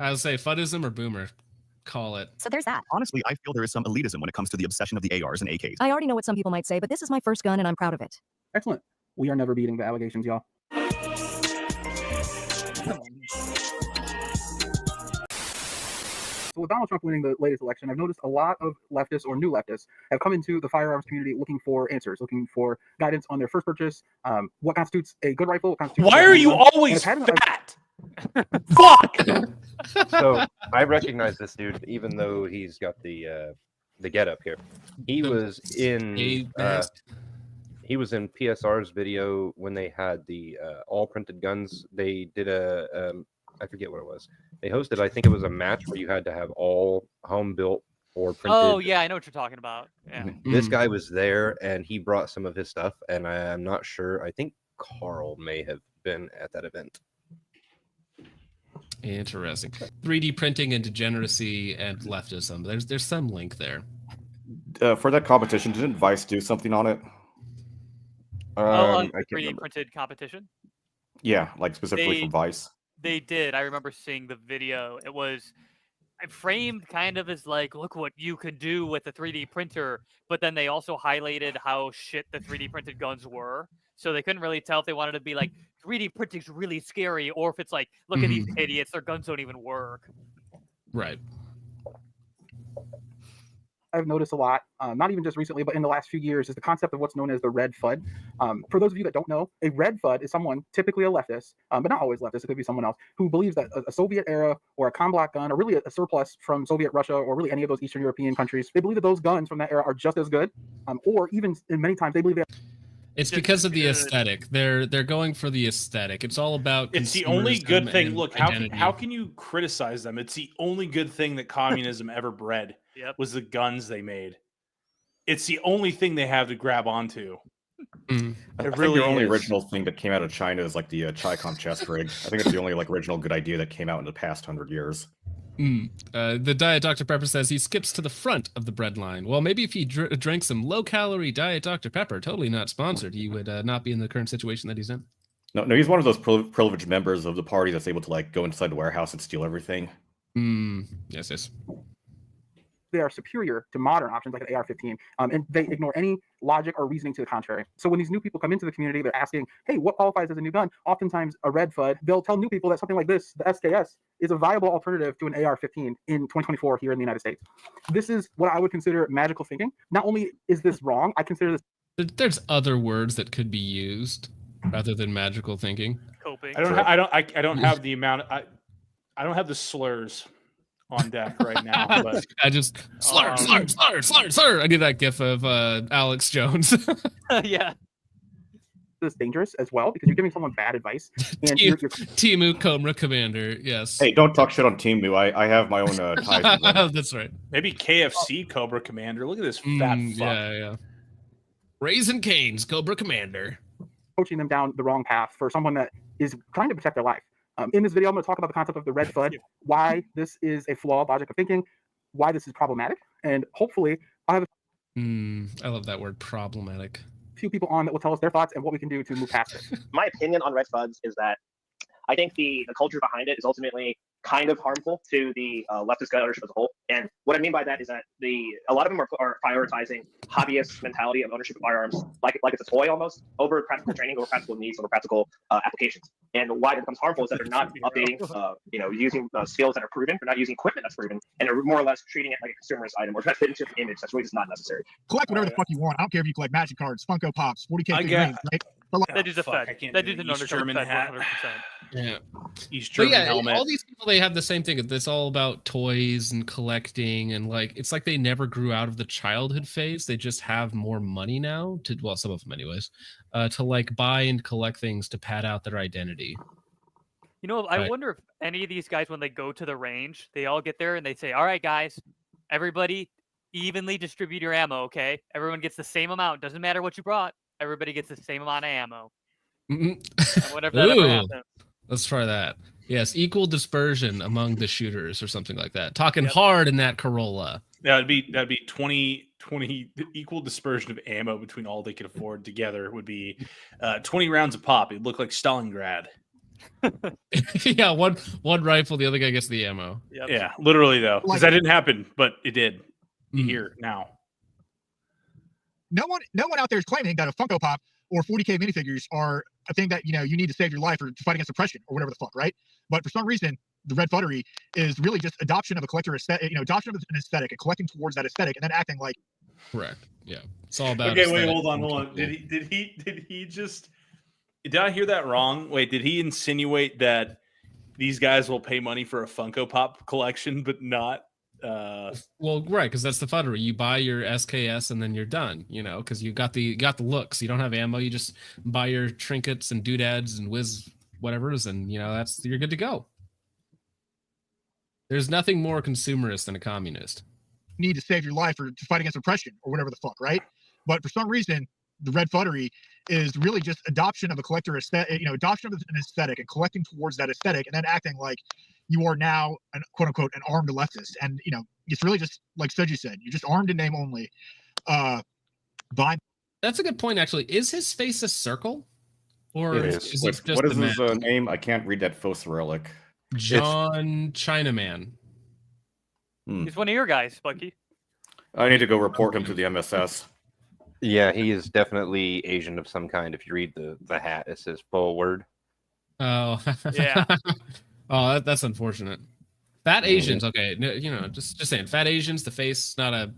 I would say fuddism or boomer. Call it. So there's that. Honestly, I feel there is some elitism when it comes to the obsession of the ARs and AKs. I already know what some people might say, but this is my first gun and I'm proud of it. Excellent. We are never beating the allegations, y'all. So with Donald Trump winning the latest election, I've noticed a lot of leftists or new leftists have come into the firearms community looking for answers, looking for guidance on their first purchase. What constitutes a good rifle? What constitutes Why are you always fat? Fuck! So I recognize this dude, even though he's got the get up here. He was in PSR's video when they had the all printed guns. They did I forget what it was. They hosted, I think it was a match where you had to have all home built or printed. Oh yeah, I know what you're talking about. Yeah. This guy was there and he brought some of his stuff, and I'm not sure. I think Carl may have been at that event. Interesting. 3D printing and degeneracy and leftism. There's some link there. For that competition, didn't Vice do something on it? On the 3D printed competition? Yeah, like specifically from Vice. They did. I remember seeing the video. It was framed kind of as like, look what you could do with a 3D printer, but then they also highlighted how shit the 3D printed guns were. So they couldn't really tell if they wanted to be like, 3D printing's really scary, or if it's like, look at these idiots, their guns don't even work. Right. I've noticed a lot, not even just recently, but in the last few years, is the concept of what's known as the red FUD. For those of you that don't know, a red FUD is someone, typically a leftist, but not always leftist, it could be someone else, who believes that a Soviet era or a combat gun, or really a surplus from Soviet Russia, or really any of those Eastern European countries, they believe that those guns from that era are just as good, or even in many times they believe that. It's because of the aesthetic. They're going for the aesthetic. It's all about. It's the only good thing. Look, how can you criticize them? It's the only good thing that communism ever bred. Was the guns they made. It's the only thing they have to grab onto. I think the only original thing that came out of China is like the Chicom chest rig. I think it's the only like original good idea that came out in the past 100 years. The Diet Dr. Pepper says he skips to the front of the bread line. Well, maybe if he drank some low-calorie Diet Dr. Pepper, totally not sponsored, he would not be in the current situation that he's in. No, he's one of those privileged members of the party that's able to like go inside the warehouse and steal everything. Yes. They are superior to modern options like an AR-15, and they ignore any logic or reasoning to the contrary. So when these new people come into the community, they're asking, hey, what qualifies as a new gun? Oftentimes a red FUD, they'll tell new people that something like this, the SKS, is a viable alternative to an AR-15 in 2024 here in the United States. This is what I would consider magical thinking. Not only is this wrong, I consider this... There's other words that could be used rather than magical thinking. Coping. I don't have the amount. I don't have the slurs on deck right now, but I just slur. I need that gif of Alex Jones. Yeah. This is dangerous as well because you're giving someone bad advice. And Timu Cobra Commander, yes. Hey, don't talk shit on Timu. I have my own ties. That's right. Maybe KFC Cobra Commander. Look at this fat fuck. Yeah. Raisin Cane's Cobra Commander. Coaching them down the wrong path for someone that is trying to protect their life. In this video, I'm going to talk about the concept of the red FUD, why this is a flawed logic of thinking, why this is problematic, and hopefully I'll have I love that word, problematic. a few people on that will tell us their thoughts and what we can do to move past it. My opinion on red FUDs is that I think the culture behind it is ultimately kind of harmful to the leftist gun ownership as a whole. And what I mean by that is that a lot of them are prioritizing hobbyist mentality of ownership of firearms, like it's a toy almost, over practical training, over practical needs, over practical applications. And why it becomes harmful is that they're not updating, using skills that are proven. They're not using equipment that's proven, and they're more or less treating it like a consumerist item or trying to fit into an image that's really just not necessary. Collect whatever the fuck you want. I don't care if you collect magic cards, Funko Pops, 40K figurines, right? That is a fact. That is an German hat. 100%. Yeah. East German helmet. All these people, they have the same thing. It's all about toys and collecting, and like it's like they never grew out of the childhood phase. They just have more money now some of them anyways, to like buy and collect things to pad out their identity. You know, I wonder if any of these guys, when they go to the range, they all get there and they say, all right, guys, everybody evenly distribute your ammo, okay? Everyone gets the same amount. Doesn't matter what you brought. Everybody gets the same amount of ammo. And whatever that ever happens. Let's try that. Yes, equal dispersion among the shooters or something like that. Talking hard in that Corolla. That'd be 20 equal dispersion of ammo between all they could afford together would be 20 rounds a pop. It'd look like Stalingrad. Yeah, one rifle, the other guy gets the ammo. Yep. Yeah, literally though, because that didn't happen, but it did. You Mm. hear now. No one out there is claiming that a Funko Pop or 40K minifigures are a thing that you need to save your life or to fight against oppression or whatever the fuck, right? But for some reason, the red fuddery is really just adoption of a collector aesthetic, adoption of an aesthetic and collecting towards that aesthetic and then acting like. Correct. Yeah, it's all about. Okay, wait, hold on. Did he just? Did I hear that wrong? Wait, did he insinuate that these guys will pay money for a Funko Pop collection, but not? Well, right, because that's the fuddery. You buy your SKS and then you're done. Because you got the looks. You don't have ammo. You just buy your trinkets and doodads and whiz whatever's, and you're good to go. There's nothing more consumerist than a communist. Need to save your life or to fight against oppression or whatever the fuck, right? But for some reason, the red fuddery is really just adoption of a collector aesthetic, adoption of an aesthetic and collecting towards that aesthetic and then acting like you are now an quote unquote an armed leftist. And it's really just like Soji said, you're just armed in name only. That's a good point, actually. Is his face a circle? Or is it just what is his name? I can't read that Fos relic. John Chinaman. He's one of your guys, Bucky. I need to go report him to the MSS. Yeah, he is definitely Asian of some kind. If you read the hat, it says forward. Oh, yeah. Oh, that's unfortunate. Fat Asians, okay. Just saying, fat Asians, the face, not a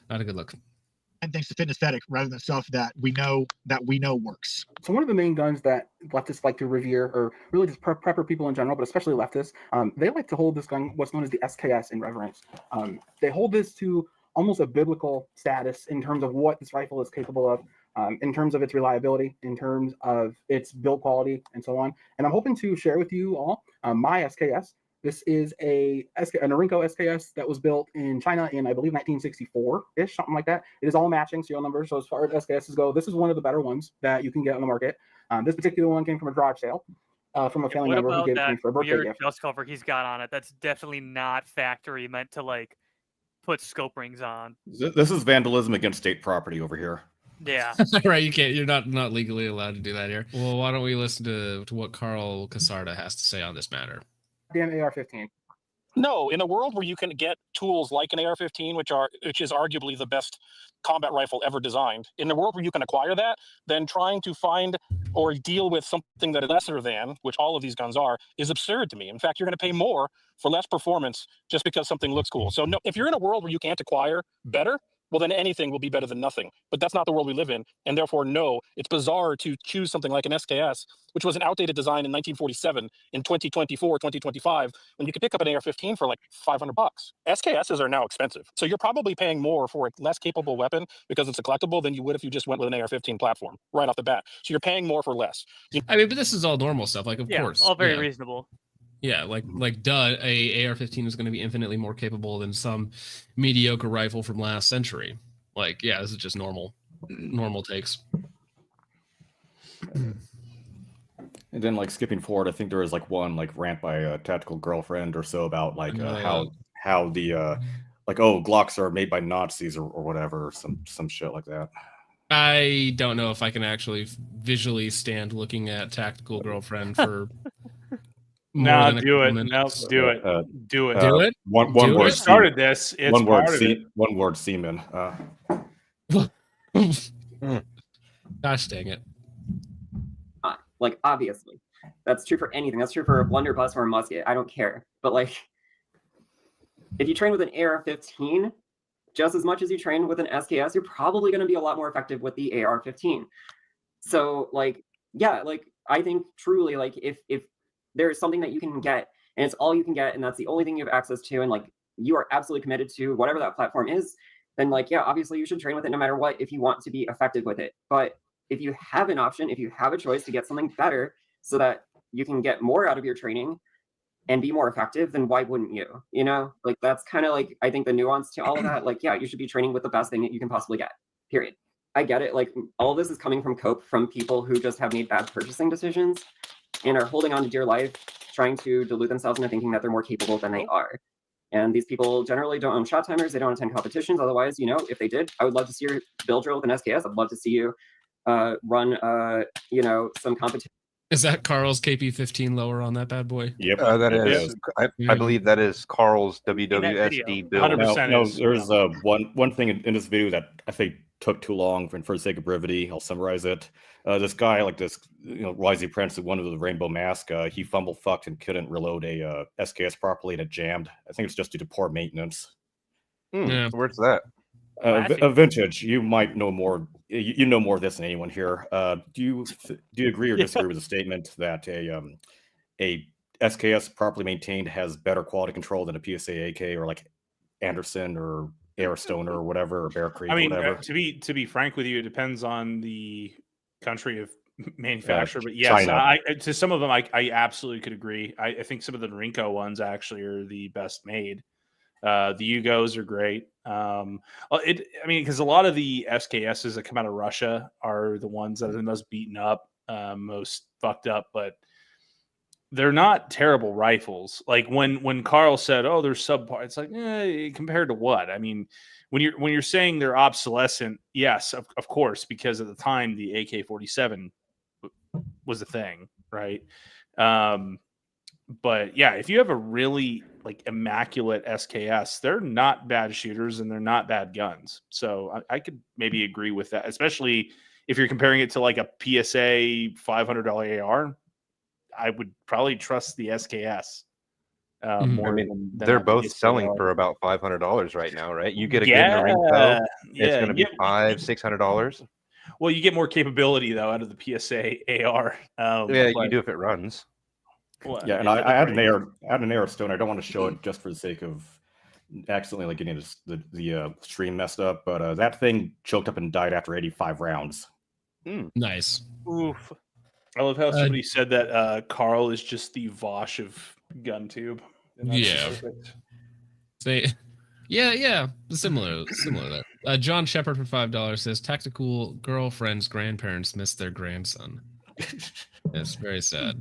good look. And thanks to fitness aesthetic rather than stuff that we know works. So one of the main guns that leftists like to revere, or really just prepper people in general, but especially leftists, they like to hold this gun, what's known as the SKS, in reverence. They hold this to almost a biblical status in terms of what this rifle is capable of, in terms of its reliability, in terms of its build quality, and so on. And I'm hoping to share with you all my SKS. This is an Norinco SKS that was built in China in, I believe, 1964-ish, something like that. It is all matching serial numbers. So as far as SKSs go, this is one of the better ones that you can get on the market. This particular one came from a garage sale from a family member who gave it to me for a birthday gift. Dust cover he's got on it. That's definitely not factory meant to put scope rings on. This is vandalism against state property over here. Yeah. Right, you can't. You're not legally allowed to do that here. Well, why don't we listen to what Carl Casarda has to say on this matter? Damn AR-15. No, in a world where you can get tools like an AR-15, which is arguably the best combat rifle ever designed, in a world where you can acquire that, then trying to find or deal with something that is lesser than, which all of these guns are, is absurd to me. In fact, you're going to pay more for less performance just because something looks cool. So no, if you're in a world where you can't acquire better, well, then anything will be better than nothing. But that's not the world we live in. And therefore, no, it's bizarre to choose something like an SKS, which was an outdated design in 1947, in 2024, 2025, when you could pick up an AR-15 for like $500. SKSs are now expensive. So you're probably paying more for a less capable weapon because it's a collectible than you would if you just went with an AR-15 platform right off the bat. So you're paying more for less. I mean, but this is all normal stuff. Of course. All very reasonable. Yeah, duh, a AR-15 is going to be infinitely more capable than some mediocre rifle from last century. This is just normal takes. And then, skipping forward, I think there was one rant by a tactical girlfriend or so about how the Glocks are made by Nazis or whatever, some shit like that. I don't know if I can actually visually stand looking at tactical girlfriend for. No, do it. No, do it. Do it. Do it. One word. Started this. It's one word. Part of it. One word. Semen. Gosh dang it! Obviously, that's true for anything. That's true for a blunderbuss or a musket. I don't care. But if you train with an AR-15, just as much as you train with an SKS, you're probably going to be a lot more effective with the AR-15. So I think truly if there's something that you can get and it's all you can get and that's the only thing you have access to and you are absolutely committed to whatever that platform is, then obviously you should train with it no matter what if you want to be effective with it. But if you have an option, if you have a choice to get something better so that you can get more out of your training and be more effective, then why wouldn't you? That's kind of I think the nuance to all of that. You should be training with the best thing that you can possibly get, period. I get it. All of this is coming from people who just have made bad purchasing decisions and are holding on to dear life, trying to delude themselves into thinking that they're more capable than they are. And these people generally don't own shot timers. They don't attend competitions. Otherwise, if they did, I would love to see your build drill with an SKS. I'd love to see you run, some competition. Is that Carl's KP15 lower on that bad boy? Yep. That is. I believe that is Carl's WWSD build. 100% No, is, there's one thing in this video that I think took too long, and for the sake of brevity, I'll summarize it. This guy, like this, Wisey Prince, one with the rainbow mask, he fumble fucked and couldn't reload a SKS properly, and it jammed. I think it's just due to poor maintenance. Yeah. Where's that? Vintage, you might know more. You know more of this than anyone here. Do you agree or disagree with the statement that a SKS properly maintained has better quality control than a PSA AK or like Anderson or Airstone or whatever, or Bear Creek? I mean, or whatever? to be frank with you, it depends on the country of manufacturer. But yes, China. To some of them, I absolutely could agree. I think some of the Rinko ones actually are the best made. The Yugos are great. Because a lot of the SKSs that come out of Russia are the ones that are the most beaten up, most fucked up, but they're not terrible rifles. Like when Carl said, "Oh, they're subpar," it's like, compared to what? I mean, when you're saying they're obsolescent, yes, of course, because at the time the AK-47 was a thing, right? But yeah, if you have a really like immaculate SKS, they're not bad shooters and they're not bad guns. So I could maybe agree with that, especially if you're comparing it to like a PSA $500 AR. I would probably trust the SKS more. Than they're both selling for about $500 right now, right? You get a good Rinko, it's going to be $500-$600. Well, you get more capability though out of the PSA AR. You do if it runs. Well, yeah, and I had an Airstone. I don't want to show it just for the sake of accidentally like getting the stream messed up, but that thing choked up and died after 85 rounds. Nice. Oof. I love how somebody said that Carl is just the Vosh of GunTube. Yeah. Yeah. Similar there. John Shepard for $5 says tactical girlfriend's grandparents missed their grandson. It's very sad.